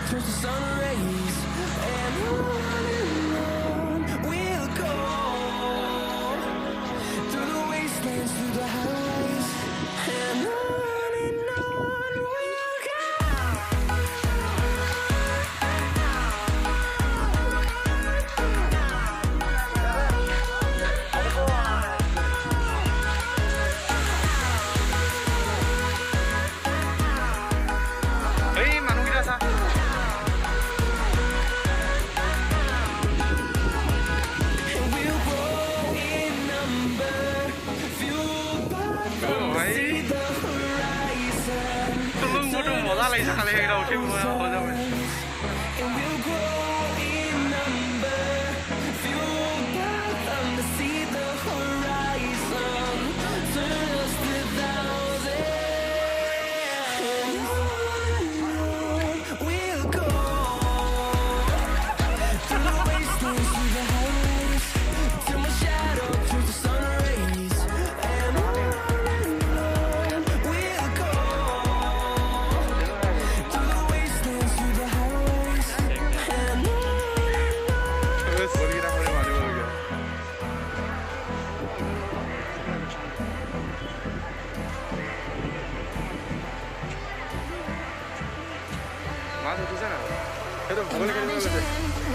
turns to sun rays, and on we'll go through the wastelands, through the highways, and on we'll go.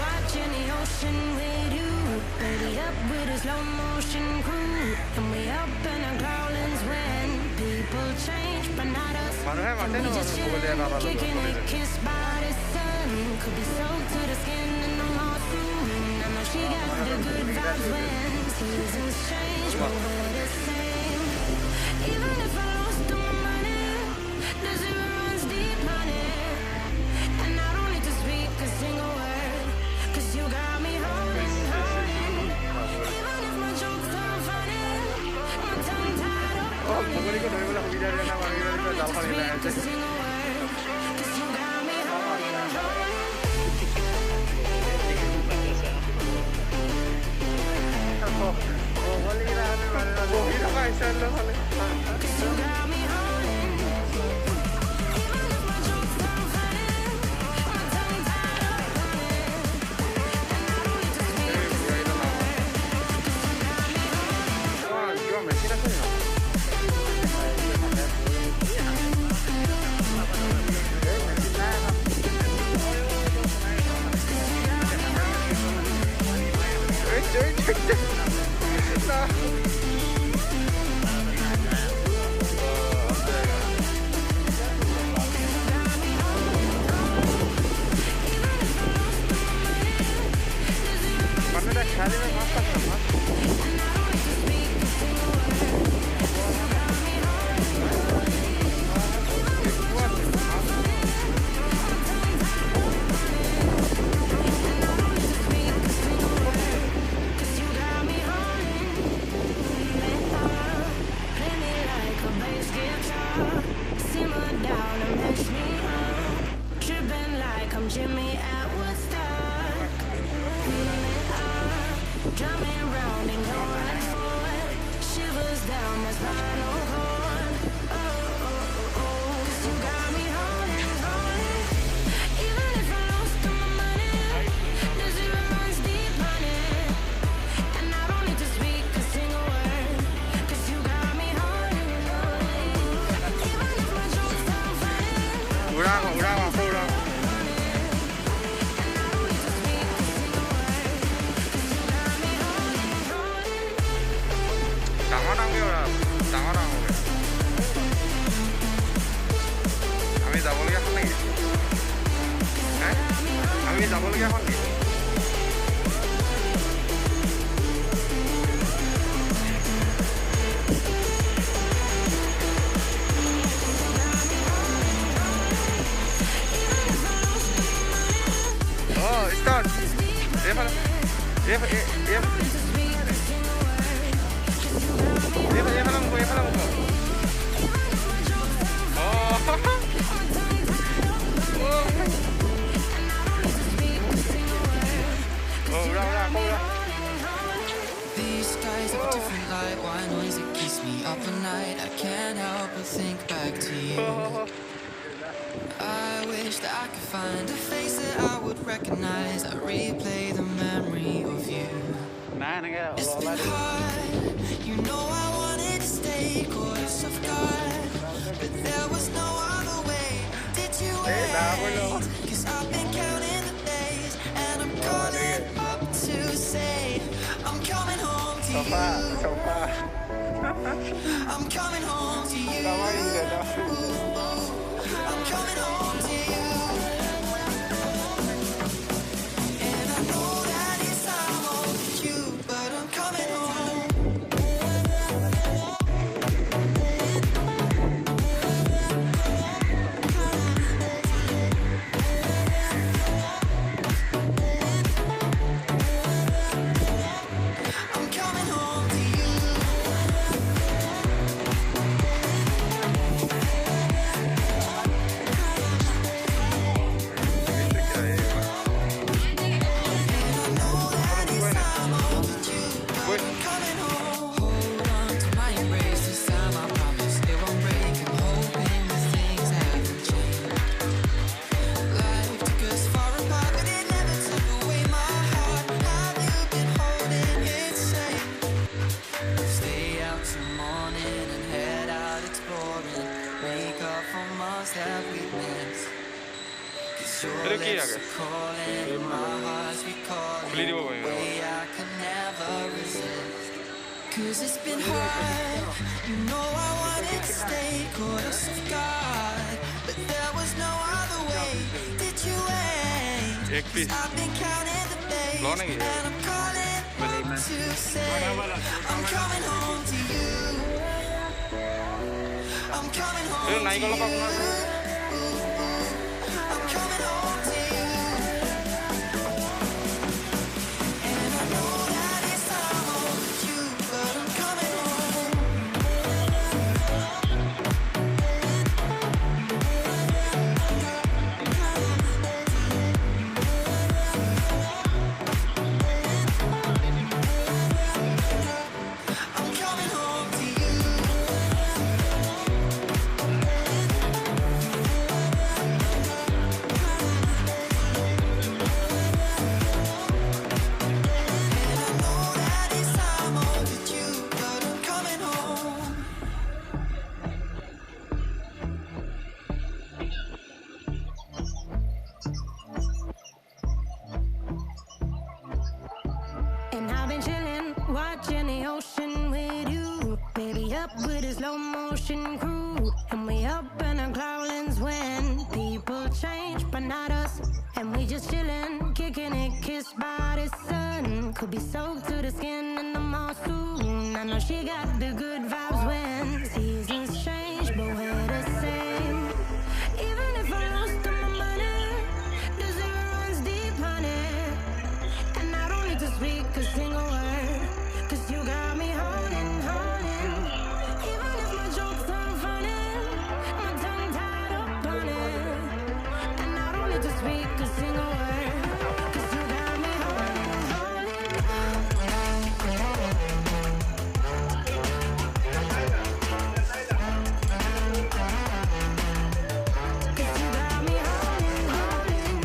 Watching the ocean with you, baby, up with a slow motion crew, and we up in our growlings when people change, but not us. And we just chillin', kicking it, kissed by the sun. Could be soaked to the skin in the monsoon. I know she got the good vibes when seasons change, but we're the same. Even if I lost all my money, the zero runs deep, honey. And I don't need to speak a single word, 'cause you got me holding, holding. Even if my jokes aren't funny, my tongue tied up on it. I don't need to speak a single word, 'cause you got me holding, holding. Jimmy at Woodstock, drumming round and going forward, shivers down my spinal cord. Oh, oh, oh, oh, 'cause you got me holding, holding. Even if I lost all my money, the zero runs deep, honey. And I don't need to speak a single word, 'cause you got me holding, holding. Even if my jokes aren't funny, Oh, start. These skies have a different light. Why noise it keeps me up at night? I can't help but think back to you. I wish that I could find a face that I would recognize. I replay the memory of you. It's been hard, you know I wanted to stay, caught us off guard, but there was no other way. Did you wait? Cause I've been counting the days, and I'm calling up to say I'm coming home to you. I'm coming home to you. I'm coming home to you. And I know that it's time overdue, but I'm coming home. I'm coming home to you. That we missed. 'Cause your lips are calling and my heart's recalling the way I could never resist. 'Cause it's been hard, you know I wanted to stay, caught us off guard, but there was no other way. Did you wait? 'Cause I've been counting the days, and I'm calling up to say I'm coming home to you. I'm coming home to you. I'm coming home to you. And I know that it's time overdue, but I'm coming home. I'm coming home to you. And I've been chillin', watching the ocean with you. Baby, up with a slow motion crew. And we up in our cloudlands when people change, but not us. And we just chillin', kicking it, kissed by the sun. Could be soaked to the skin in the mall soon. I know she got the good vibes when seasons change, but we're the same. Even if I lost all my money, the zero runs deep, honey. And I don't need to speak a single word, 'cause you got me holding, holding. Even if my jokes aren't funny, my tongue tied up on it. And I don't need to speak a single word, 'cause you got me holding, holding. 'Cause you got me holding, holding.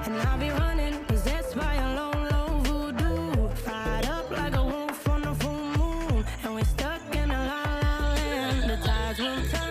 And I'll be running, possessed by a low, low voodoo. Fired up like a wolf on the full moon. And we're stuck in a la la land. The tides will turn.